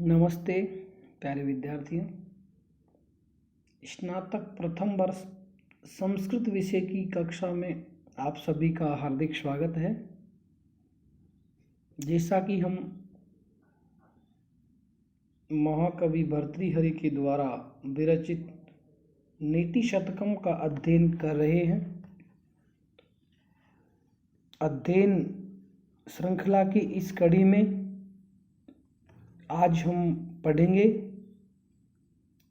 नमस्ते प्यारे विद्यार्थियों। स्नातक प्रथम वर्ष संस्कृत विषय की कक्षा में आप सभी का हार्दिक स्वागत है। जैसा कि हम महाकवि भर्तृहरि के द्वारा विरचित नीति शतकम का अध्ययन कर रहे हैं। अध्ययन श्रृंखला की इस कड़ी में आज हम पढ़ेंगे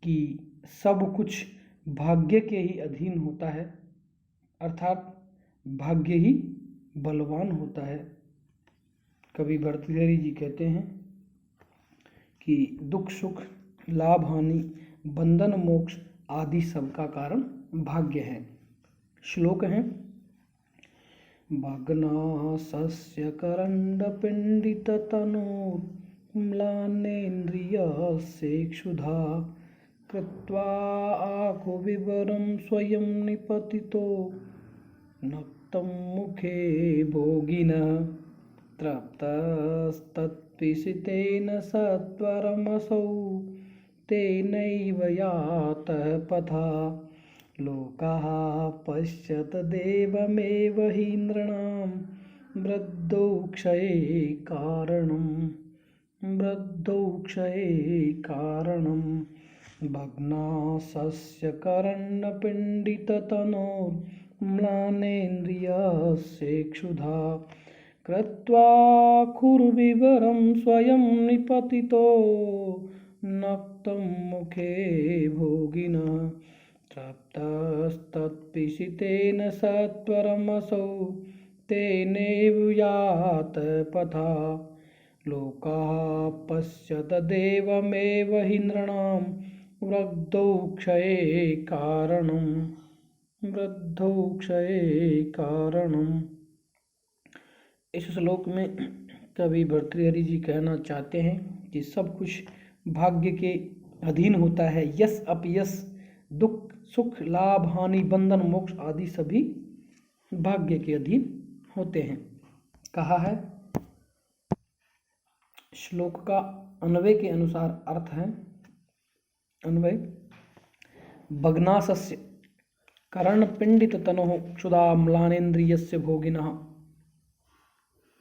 कि सब कुछ भाग्य के ही अधीन होता है, अर्थात भाग्य ही बलवान होता है। कवि भर्तृहरि जी कहते हैं कि दुख सुख लाभ हानि बंधन मोक्ष आदि सबका कारण भाग्य है। श्लोक है भग्नासस्य करण्डपिण्डिततनोर् म्लानेन्द्रियस्य क्षुधा कृत्वा आकुविवरं स्वयं निपतितो नक्तं मुखे भोगिनः तृप्तस्तत्पिशितेन सत्वरमसौ तेनैव यातः पथा लोकाः पश्यत देवमेव हि नृणां वृद्धौ क्षये कारणं भग्नासस्य करण्डपिण्डिततनोर्म्लानेन्द्रियस्य क्षुधा कृत्वा खुर्विवरं स्वयं निपतितो नक्तं मुखे भोगिनः तृप्तस्तत्पिशितेन सत्वरमसौ तेनैव यातः पथा लोकाः पश्यत देवमेव हि नृणां वृद्धौ क्षये कारणम्। इस श्लोक में कवि भर्तृहरि जी कहना चाहते हैं कि सब कुछ भाग्य के अधीन होता है। यश अपयश दुख सुख लाभ हानि बंधन मोक्ष आदि सभी भाग्य के अधीन होते हैं। कहा है श्लोक का अन्वय के अनुसार अर्थ है। अन्वय भग्नासस्य कर्णपिंडित तनोः क्षुधा म्लानेन्द्रियस्य भोगिनः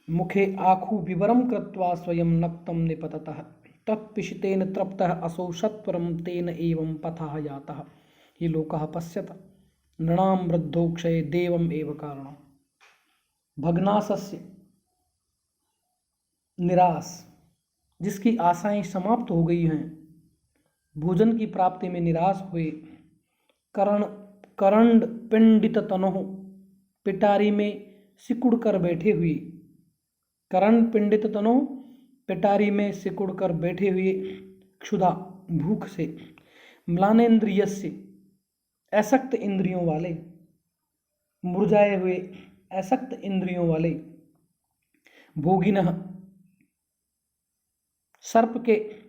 मुखे आखु विवरम कृत्वा स्वयं नक्तं निपततः तत्पिशितेन तृप्तः असौ सत्वरं तेन एवं पथः यातः हि लोकः पश्यत नृणां वृद्धौ क्षये देवम् एव कारणम्। भग्नासस्य निराश, जिसकी आशाएं समाप्त हो गई हैं, भोजन की प्राप्ति में निराश हुए, करंड पिंडित तनोः पिटारी में सिकुड़ कर बैठे हुए, करण पिंडित तनोः पिटारी में सिकुड़ कर बैठे हुए, क्षुधा भूख से, म्लानेन्द्रियस्य असक्त इंद्रियों वाले, मुरझाए हुए असक्त इंद्रियों वाले, भोगिनः सर्प के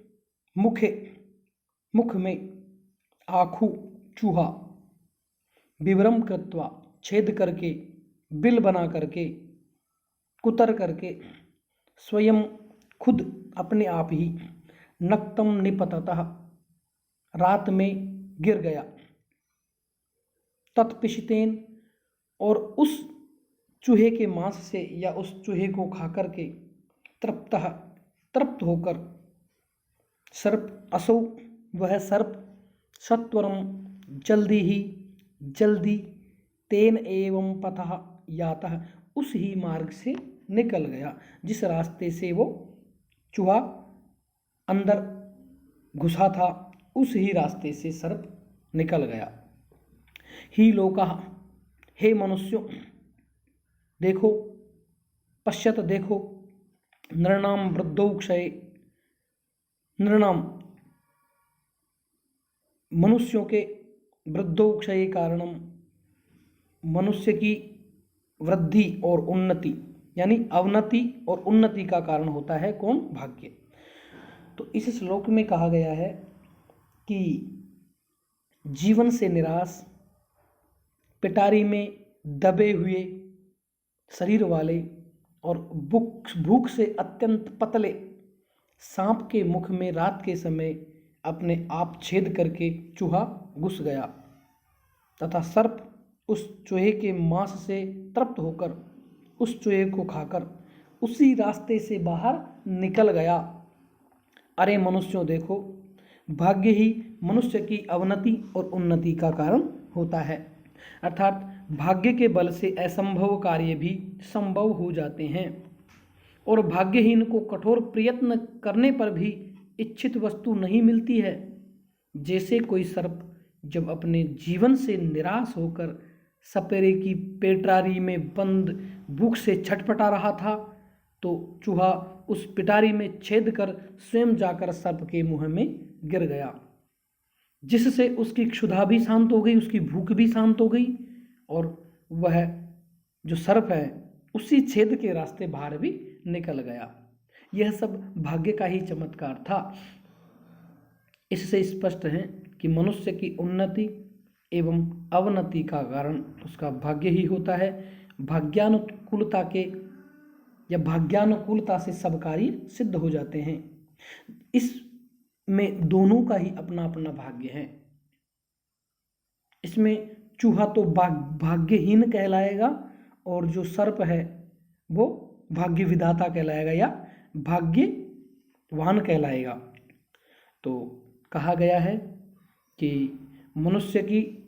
मुख में, आखु चूहा, विवरम कृत्वा छेद करके, बिल बना करके, कुतर करके, स्वयं खुद अपने आप ही, नक्तम निपततः रात में गिर गया, तत्पिशितेन और उस चूहे के मांस से या उस चूहे को खा करके, तृप्त होकर, सर्प असौ वह सर्प सत्वरम जल्दी तेन एवं पथः यातः उस ही मार्ग से निकल गया जिस रास्ते से वो चूहा अंदर घुसा था, उस ही रास्ते से सर्प निकल गया। ही लोकाः हे मनुष्यों देखो, पश्यत देखो, नृणां वृद्धौ क्षये, नृणां मनुष्यों के, वृद्धौ क्षये कारणम मनुष्य की वृद्धि और उन्नति यानी अवनति और उन्नति का कारण होता है कौन? भाग्य। तो इस श्लोक में कहा गया है कि जीवन से निराश, पिटारी में दबे हुए शरीर वाले और भूख से अत्यंत पतले सांप के मुख में रात के समय अपने आप छेद करके चूहा घुस गया तथा सर्प उस चूहे के मांस से तृप्त होकर उस चूहे को खाकर उसी रास्ते से बाहर निकल गया। अरे मनुष्यों देखो, भाग्य ही मनुष्य की अवनति और उन्नति का कारण होता है। अर्थात भाग्य के बल से असंभव कार्य भी संभव हो जाते हैं और भाग्यहीन को कठोर प्रयत्न करने पर भी इच्छित वस्तु नहीं मिलती है। जैसे कोई सर्प जब अपने जीवन से निराश होकर सपेरे की पेटारी में बंद भूख से छटपटा रहा था, तो चूहा उस पिटारी में छेद कर स्वयं जाकर सर्प के मुंह में गिर गया, जिससे उसकी क्षुधा भी शांत हो गई, उसकी भूख भी शांत हो गई और वह जो सर्प है उसी छेद के रास्ते बाहर भी निकल गया। यह सब भाग्य का ही चमत्कार था। इससे स्पष्ट है कि मनुष्य की उन्नति एवं अवनति का कारण उसका भाग्य ही होता है। भाग्यानुकूलता से सब कार्य सिद्ध हो जाते हैं। इसमें दोनों का ही अपना अपना भाग्य है। इसमें चूहा तो भाग्यहीन कहलाएगा और जो सर्प है वो भाग्य विधाता कहलाएगा या भाग्यवान कहलाएगा। तो कहा गया है कि मनुष्य की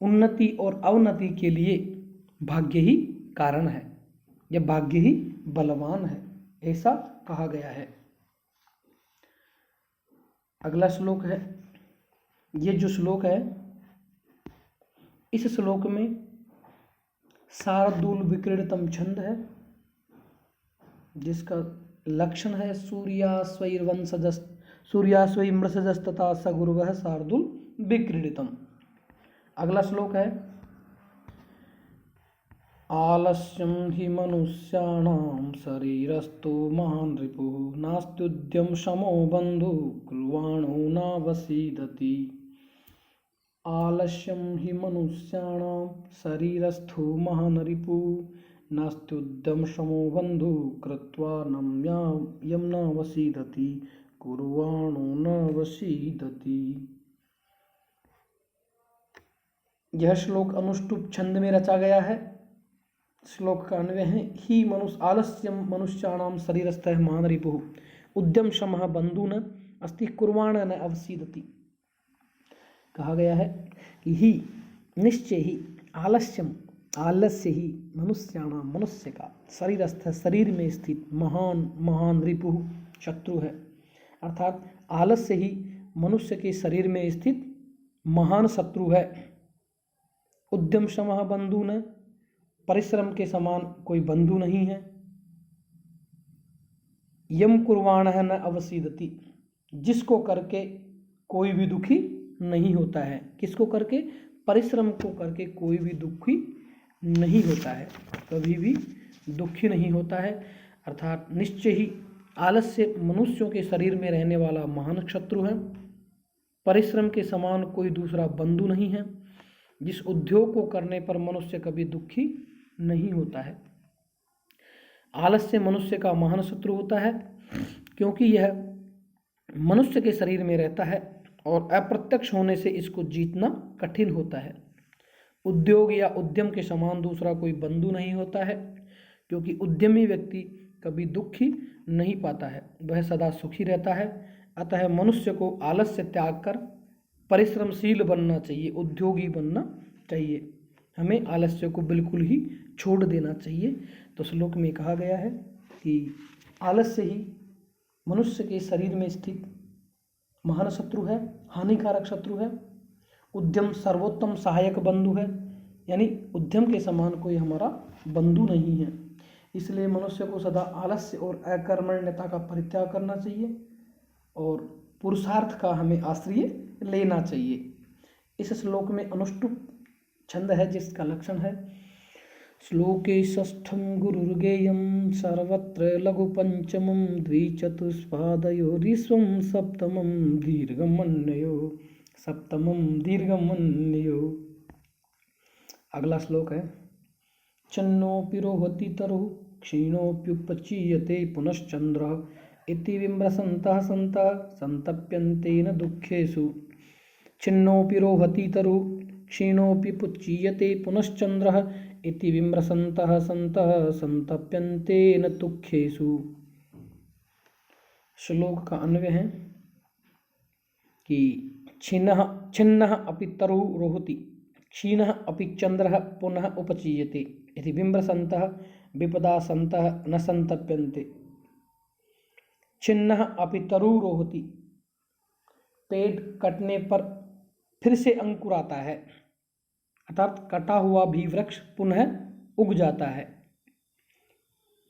उन्नति और अवनति के लिए भाग्य ही कारण है या भाग्य ही बलवान है, ऐसा कहा गया है। अगला श्लोक है, ये जो श्लोक है इस श्लोक में शार्दूल विक्रीडितम छंद है, जिसका लक्षण है सूर्यास्वै मृषजस्तथा सगुर्वः शार्दूल विक्रीडितम। अगला श्लोक है, आलस्यं हि मनुष्याणां शरीरस्थो महान् रिपुः नास्त्युद्यम शमो बन्धु कुर्वाणो नावसीदति। आलस्यं हि मनुष्याणां शरीरस्थो महान् रिपुः नास्त्युद्यम शमो बन्धु कृत्वा यं नावसीदति कुर्वाणो नावसीदति। यह श्लोक अनुष्टुप छंद में रचा गया है। श्लोक का अन्वय है, ही आलस्यम मनुष्याणाम शरीरस्थः महान् रिपुः उद्यम शमः बन्धुन अस्ति कुर्वाण न अवसीदति। कहा गया है कि ही निश्चय ही आलस्य ही मनुष्याणाम मनुष्य का शरीरस्थ शरीर में स्थित महान रिपुः शत्रु है। अर्थात आलस्य ही मनुष्य के शरीर में स्थित महान शत्रु है। उद्यम शमः बंधु न, परिश्रम के समान कोई बंधु नहीं है। यम कुर्वाणः न अवसीदति, जिसको करके कोई भी दुखी नहीं होता है। किसको करके? परिश्रम को करके कोई भी दुखी नहीं होता है, कभी भी दुखी नहीं होता है। अर्थात निश्चय ही आलस्य मनुष्यों के शरीर में रहने वाला महान शत्रु है। परिश्रम के समान कोई दूसरा बंधु नहीं है, जिस उद्योग को करने पर मनुष्य कभी दुखी नहीं होता है। आलस्य मनुष्य का महान शत्रु होता है क्योंकि यह मनुष्य के शरीर में रहता है और अप्रत्यक्ष होने से इसको जीतना कठिन होता है। उद्योग या उद्यम के समान दूसरा कोई बंधु नहीं होता है, क्योंकि उद्यमी व्यक्ति कभी दुखी नहीं पाता है, वह सदा सुखी रहता है। अतः मनुष्य को आलस्य त्याग कर परिश्रमशील बनना चाहिए, उद्योगी बनना चाहिए। हमें आलस्य को बिल्कुल ही छोड़ देना चाहिए। तो श्लोक में कहा गया है कि आलस्य ही मनुष्य के शरीर में स्थित महान शत्रु है, हानिकारक शत्रु है। उद्यम सर्वोत्तम सहायक बंधु है, यानी उद्यम के समान कोई हमारा बंधु नहीं है। इसलिए मनुष्य को सदा आलस्य और अकर्मण्यता का परित्याग करना चाहिए और पुरुषार्थ का हमें आश्रय लेना चाहिए। इस श्लोक में अनुष्टुप छंद है, जिसका लक्षण है श्लोके षष्ठम गुरुर्गेयम सर्वत्र लघु पंचमम द्विचतुष्पादयोरीश्वं सप्तमम दीर्घमन्यो। अगला श्लोक है, चन्नोऽपि रोहति तरुः क्षीणोऽप्युपचीयते पुनश्चंद्रः इति विमृशन्तः सन्तः सन्तप्यन्ते न दुःखेषु छिन्नोऽपि रोहति तरु क्षीणोऽपि पुच्यते पुनश्चन्द्रः इति विमृशन्तः सन्तः सन्तप्यन्ते न दुःखेषु। श्लोक का अन्वय है कि छिन्नः अपि तरुः रोहति क्षीणः अपि चन्द्रः पुनः उपचीयते इति विमृशन्तः विपदा सन्तः न सन्तप्यन्ते। छिन्नः अपि तरुः रोहति, पेड़ कटने पर फिर से अंकुर आता है, अर्थात कटा हुआ भी वृक्ष पुनः उग जाता है।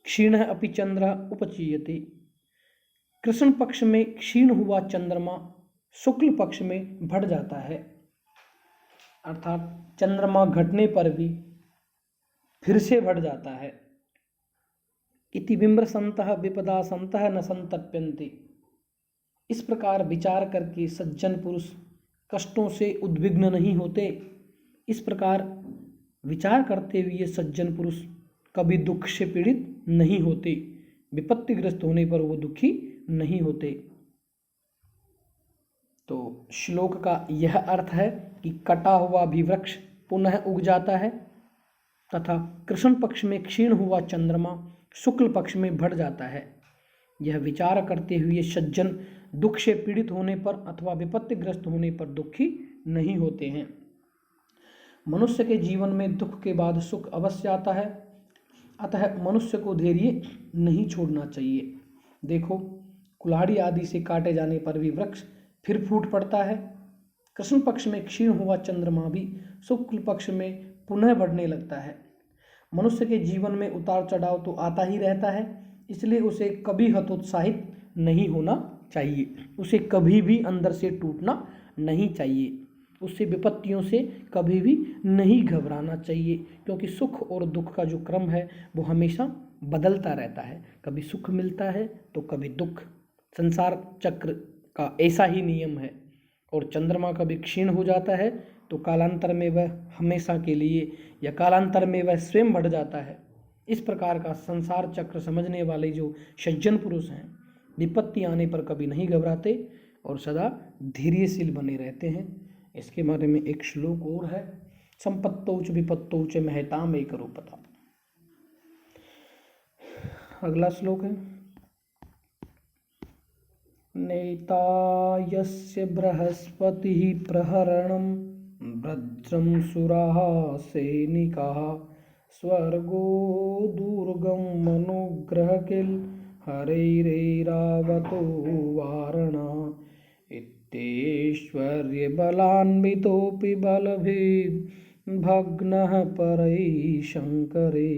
क्षीणः अपि चंद्रः उपचीयते, कृष्ण पक्ष में क्षीण हुआ चंद्रमा शुक्ल पक्ष में बढ़ जाता है, अर्थात चंद्रमा घटने पर भी फिर से बढ़ जाता है। इति विमृशन्तः विपदा सन्तः न सन्तप्यन्ते। इस प्रकार विचार करके सज्जन पुरुष कष्टों से उद्विग्न नहीं होते। इस प्रकार विचार करते हुए सज्जन पुरुष कभी दुख से पीड़ित नहीं होते, विपत्तिग्रस्त होने पर वो दुखी नहीं होते। तो श्लोक का यह अर्थ है कि कटा हुआ भी वृक्ष पुनः उग जाता है तथा कृष्ण पक्ष में क्षीण हुआ चंद्रमा शुक्ल पक्ष में बढ़ जाता है। यह विचार करते हुए सज्जन दुख से पीड़ित होने पर अथवा विपत्तिग्रस्त होने पर दुखी नहीं होते हैं। मनुष्य के जीवन में दुख के बाद सुख अवश्य आता है, अतः मनुष्य को धैर्य नहीं छोड़ना चाहिए। देखो, कुल्हाड़ी आदि से काटे जाने पर भी वृक्ष फिर फूट पड़ता है। कृष्ण पक्ष में क्षीण हुआ चंद्रमा भी शुक्ल पक्ष में पुनः बढ़ने लगता है। मनुष्य के जीवन में उतार चढ़ाव तो आता ही रहता है, इसलिए उसे कभी हतोत्साहित नहीं होना चाहिए, उसे कभी भी अंदर से टूटना नहीं चाहिए, उससे विपत्तियों से कभी भी नहीं घबराना चाहिए, क्योंकि सुख और दुख का जो क्रम है वो हमेशा बदलता रहता है। कभी सुख मिलता है तो कभी दुख, संसार चक्र का ऐसा ही नियम है। और चंद्रमा कभी क्षीण हो जाता है तो कालांतर में वह हमेशा के लिए या कालांतर में वह स्वयं बढ़ जाता है। इस प्रकार का संसार चक्र समझने वाले जो सज्जन पुरुष हैं, विपत्ति आने पर कभी नहीं घबराते और सदा धैर्यशील बने रहते हैं। इसके बारे में एक श्लोक और है, संपत्तौच विपत्तौच महताम एक रूपता। अगला श्लोक है, नेता यस्य बृहस्पतिः प्रहरणं वज्रं सुराः सैनिकाः स्वर्गो दुर्गं मनुग्रह किल हरैरैरावतो वारणा इत्यैश्वर्य बलान्वितोऽपि बलभिर्भग्नः परैः शङ्करे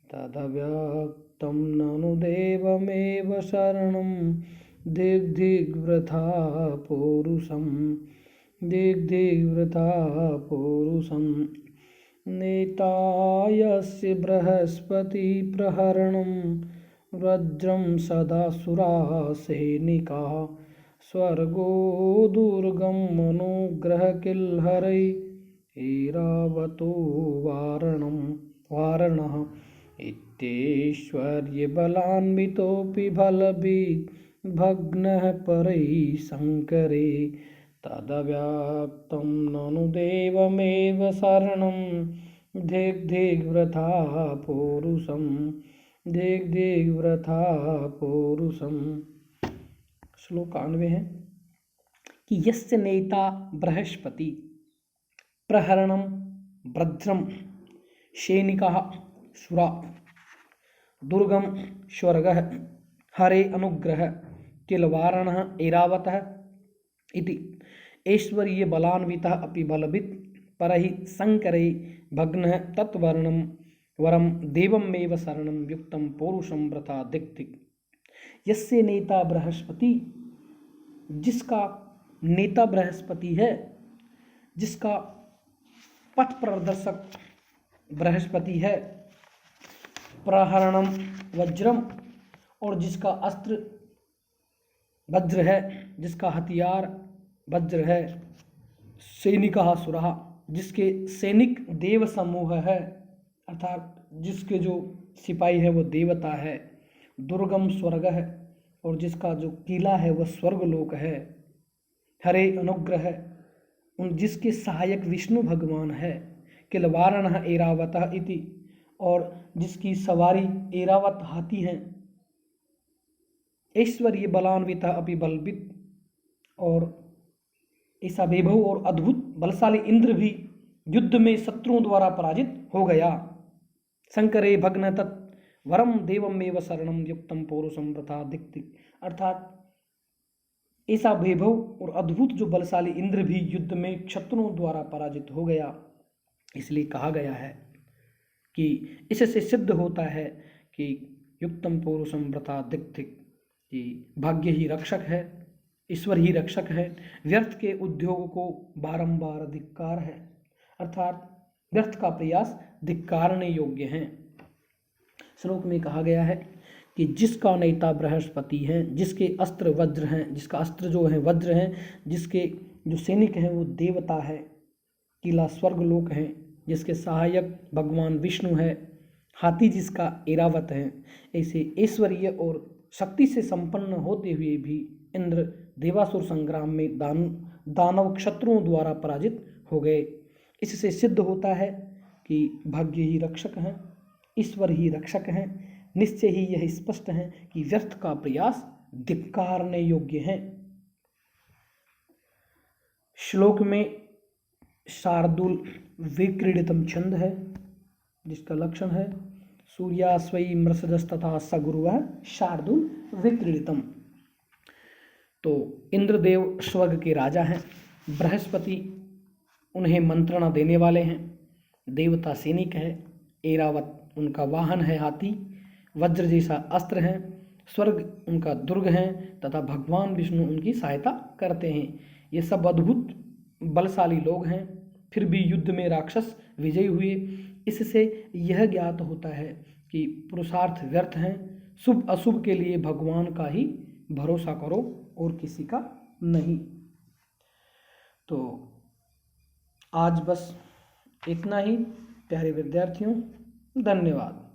तदव्यक्तं ननु देवमेव शरणं दिग्वृथा पौरुषं नेता यस्य बृहस्पति प्रहरणं वज्रं सदा सुराः सैनिकाः स्वर्गो दुर्गं मनुग्रह किल्हरैरावतो वारणः इत्यैश्वर्य बलान्वितोऽपि बलभिर्भग्नः परैः शङ्करे तदव्यक्तं ननु देवमेव शरणं दिग्वृथा पौरुषं। श्लोक 91 है कि यस्य नेता बृहस्पति प्रहरणं वज्रं सैनिकाः सुरा दुर्गम स्वर्गः हरे अनुग्रह किल वारणः ऐरावतः इति ऐश्वर्य बलान्वितः अपि बलभित् परैः शङ्करे भग्नः तत्वर्णं वरं देवमेव शरणं युक्तं पौरुषं व्रता दिक्। यस्य नेता बृहस्पति, जिसका नेता बृहस्पति है, जिसका पथ प्रदर्शक बृहस्पति है, प्रहरणम वज्रम, और जिसका अस्त्र वज्र है, जिसका हथियार वज्र है, सैनिकाः सुराः, जिसके सैनिक देव समूह है, अर्थात जिसके जो सिपाही है वो देवता है, दुर्गम स्वर्ग है, और जिसका जो किला है वह स्वर्गलोक है। हरे अनुग्रह उन जिसके सहायक विष्णु भगवान है। किलवारण एरावतः इति, और जिसकी सवारी एरावत हाथी हैं। ऐश्वर्य बलान्विता अपि बलवित, और ऐसा वैभव और अद्भुत बलशाली इंद्र भी युद्ध में शत्रुओं द्वारा पराजित हो गया। शंकरे भग्न तत् वरम देवमेव शरणम युक्तम पौरुषम तथा दिक्ति, अर्थात ऐसा वैभव और अद्भुत जो बलशाली इंद्र भी युद्ध में शत्रुओं द्वारा पराजित हो गया। इसलिए कहा गया है कि इससे सिद्ध होता है कि युक्तम पौरुषम व्रता दिक्तिक, कि भाग्य ही रक्षक है, ईश्वर ही रक्षक है। व्यर्थ के उद्योग को बारंबार धिक्कार है, अर्थात व्यर्थ का प्रयास धिक्कारने योग्य है। श्लोक में कहा गया है कि जिसका नेता बृहस्पति है, जिसके अस्त्र वज्र हैं, जिसका अस्त्र जो है वज्र हैं, जिसके जो सैनिक हैं वो देवता है, किला स्वर्गलोक है, जिसके सहायक भगवान विष्णु है, हाथी जिसका एरावत है। ऐसे ऐश्वर्य और शक्ति से संपन्न होते हुए भी इंद्र देवासुर संग्राम में दानव शत्रुओं द्वारा पराजित हो गए। इससे सिद्ध होता है कि भाग्य ही रक्षक हैं, ईश्वर ही रक्षक हैं। निश्चय ही यह स्पष्ट है कि व्यर्थ का प्रयास धिक्कारने योग्य है। श्लोक में शार्दूल विक्रीडितम छंद है, जिसका लक्षण है सूर्यास्वई मृषजस्तथा सगुरुवः शार्दूल विक्रीडितम। तो इंद्रदेव स्वर्ग के राजा हैं, बृहस्पति उन्हें मंत्रणा देने वाले हैं, देवता सैनिक है, एरावत उनका वाहन है हाथी, वज्र जैसा अस्त्र है, स्वर्ग उनका दुर्ग है तथा भगवान विष्णु उनकी सहायता करते हैं। ये सब अद्भुत बलशाली लोग हैं, फिर भी युद्ध में राक्षस विजयी हुए। इससे यह ज्ञात होता है कि पुरुषार्थ व्यर्थ हैं, शुभ अशुभ के लिए भगवान का ही भरोसा करो और किसी का नहीं। तो आज बस इतना ही प्यारे विद्यार्थियों, धन्यवाद।